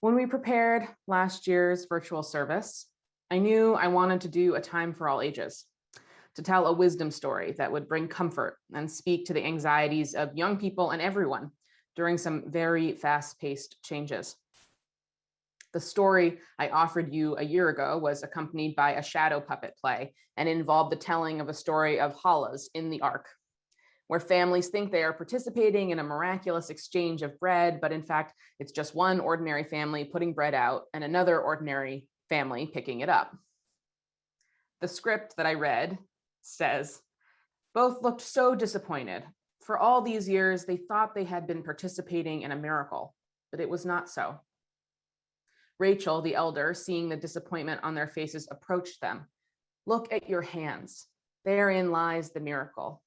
When we prepared last year's virtual service, I knew I wanted to do a time for all ages, to tell a wisdom story that would bring comfort and speak to the anxieties of young people and everyone during some very fast-paced changes. The story I offered you a year ago was accompanied by a shadow puppet play and involved the telling of a story of challahs in the Ark, where families think they are participating in a miraculous exchange of bread, but in fact, it's just one ordinary family putting bread out and another ordinary family picking it up. The script that I read says, both looked so disappointed. For all these years, they thought they had been participating in a miracle, but it was not so. Rachel, the elder, seeing the disappointment on their faces, approached them. Look at your hands. Therein lies the miracle.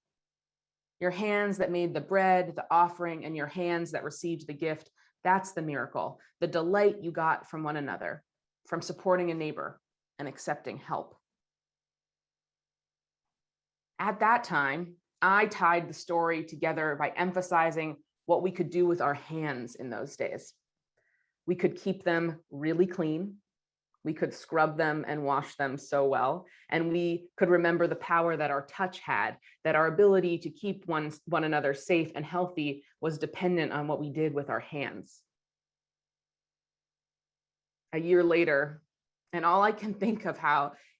Your hands that made the bread, the offering, and your hands that received the gift, that's the miracle, the delight you got from one another, from supporting a neighbor and accepting help. At that time, I tied the story together by emphasizing what we could do with our hands in those days. We could keep them really clean. We could scrub them and wash them so well. And we could remember the power that our touch had, that our ability to keep one another safe and healthy was dependent on what we did with our hands. A year later, and all I can think of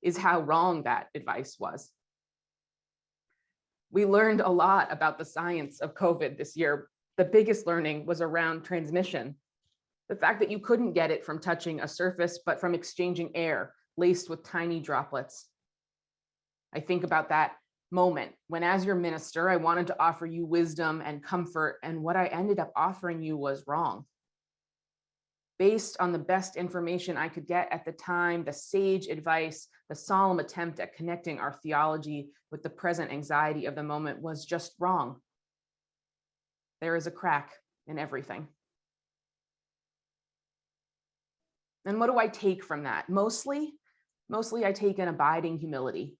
is how wrong that advice was. We learned a lot about the science of COVID this year. The biggest learning was around transmission. The fact that you couldn't get it from touching a surface, but from exchanging air laced with tiny droplets. I think about that moment when, as your minister, I wanted to offer you wisdom and comfort, and what I ended up offering you was wrong. Based on the best information I could get at the time, the sage advice, the solemn attempt at connecting our theology with the present anxiety of the moment was just wrong. There is a crack in everything. And what do I take from that? Mostly I take an abiding humility,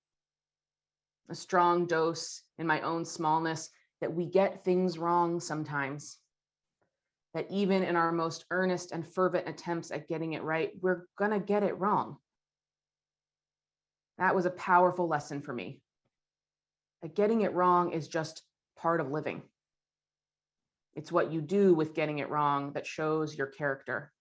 a strong dose in my own smallness that we get things wrong sometimes, that even in our most earnest and fervent attempts at getting it right, we're gonna get it wrong. That was a powerful lesson for me. That getting it wrong is just part of living. It's what you do with getting it wrong that shows your character.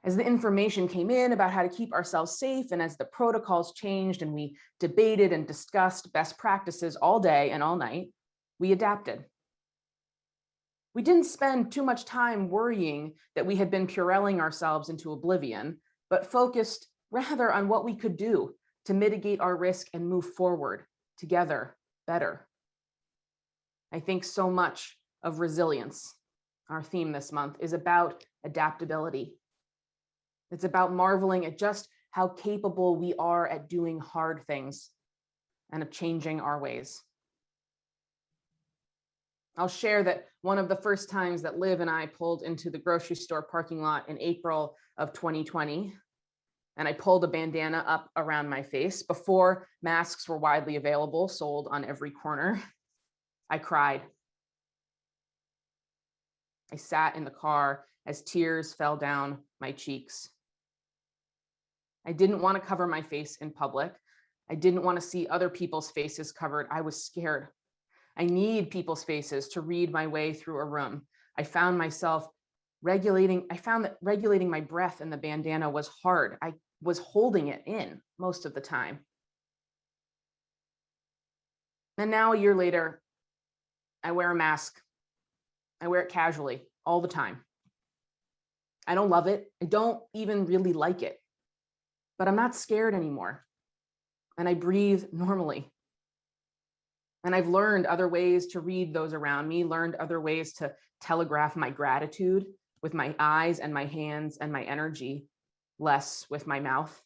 As the information came in about how to keep ourselves safe, and as the protocols changed and we debated and discussed best practices all day and all night, we adapted. We didn't spend too much time worrying that we had been purelling ourselves into oblivion, but focused rather on what we could do to mitigate our risk and move forward together better. I think so much of resilience, our theme this month, is about adaptability. It's about marveling at just how capable we are at doing hard things and of changing our ways. I'll share that one of the first times that Liv and I pulled into the grocery store parking lot in April of 2020, and I pulled a bandana up around my face before masks were widely available, sold on every corner, I cried. I sat in the car as tears fell down my cheeks. I didn't want to cover my face in public. I didn't want to see other people's faces covered. I was scared. I need people's faces to read my way through a room. I found that regulating my breath in the bandana was hard. I was holding it in most of the time. And now a year later, I wear a mask. I wear it casually all the time. I don't love it. I don't even really like it. But I'm not scared anymore. And I breathe normally. And I've learned other ways to read those around me, learned other ways to telegraph my gratitude with my eyes and my hands and my energy, less with my mouth.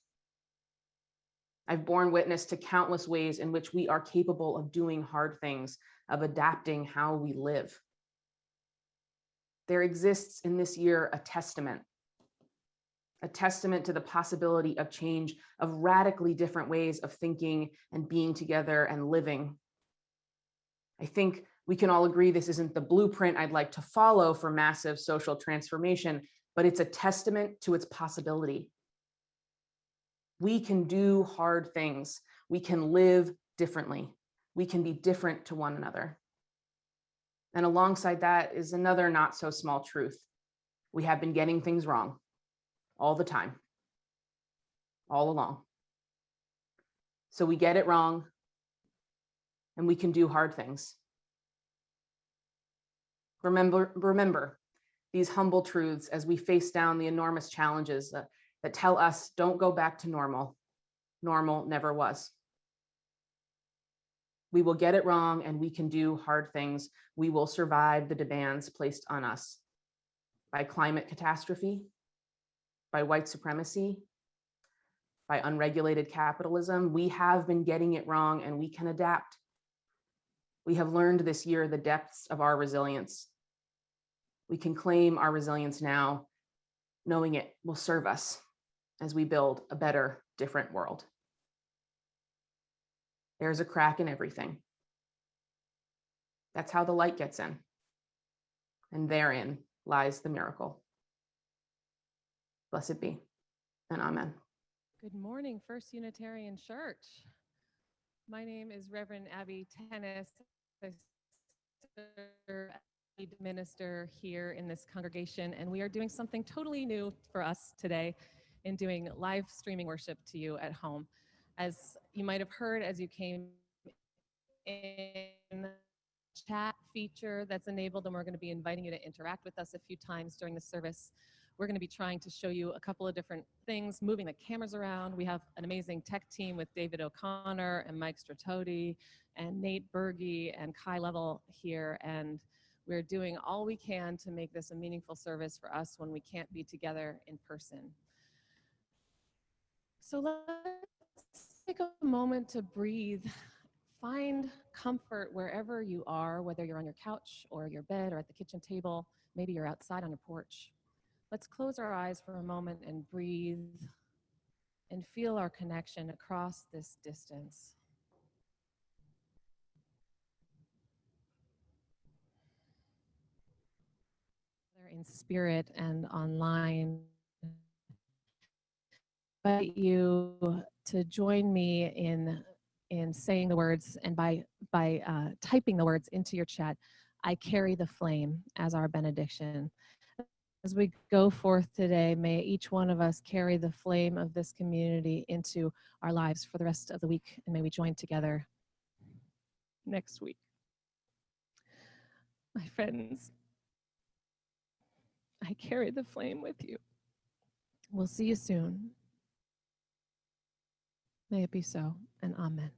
I've borne witness to countless ways in which we are capable of doing hard things, of adapting how we live. There exists in this year a testament to the possibility of change, of radically different ways of thinking and being together and living. I think We can all agree this isn't the blueprint I'd like to follow for massive social transformation, but it's a testament to its possibility. We can do hard things. We can live differently. We can be different to one another. And alongside that is another not so small truth. We have been getting things wrong all the time, all along. So we get it wrong and we can do hard things. Remember these humble truths as we face down the enormous challenges that tell us don't go back to normal. Normal never was. We will get it wrong and we can do hard things. We will survive the demands placed on us by climate catastrophe, by white supremacy, by unregulated capitalism. We have been getting it wrong and we can adapt. We have learned this year the depths of our resilience. We can claim our resilience now, knowing it will serve us as we build a better, different world. There's a crack in everything. That's how the light gets in. And therein lies the miracle. Blessed be, and amen. Good morning, First Unitarian Church. My name is Reverend Abby Tennis. I serve as lead minister here in this congregation, and we are doing something totally new for us today in doing live streaming worship to you at home. As you might have heard as you came in, chat feature that's enabled, and we're going to be inviting you to interact with us a few times during the service. We're going to be trying to show you a couple of different things, moving the cameras around. We have an amazing tech team with David O'Connor and Mike Stratoti and Nate Berge and Kai Level here, and we're doing all we can to make this a meaningful service for us when we can't be together in person. So let's take a moment to breathe. Find comfort wherever you are, whether you're on your couch or your bed or at the kitchen table. Maybe you're outside on your porch. Let's close our eyes for a moment and breathe and feel our connection across this distance. In spirit and online, I invite you to join me in saying the words, and by typing the words into your chat, I carry the flame, as our benediction. As we go forth today, may each one of us carry the flame of this community into our lives for the rest of the week, and may we join together next week. My friends, I carry the flame with you. We'll see you soon. May it be so, and amen.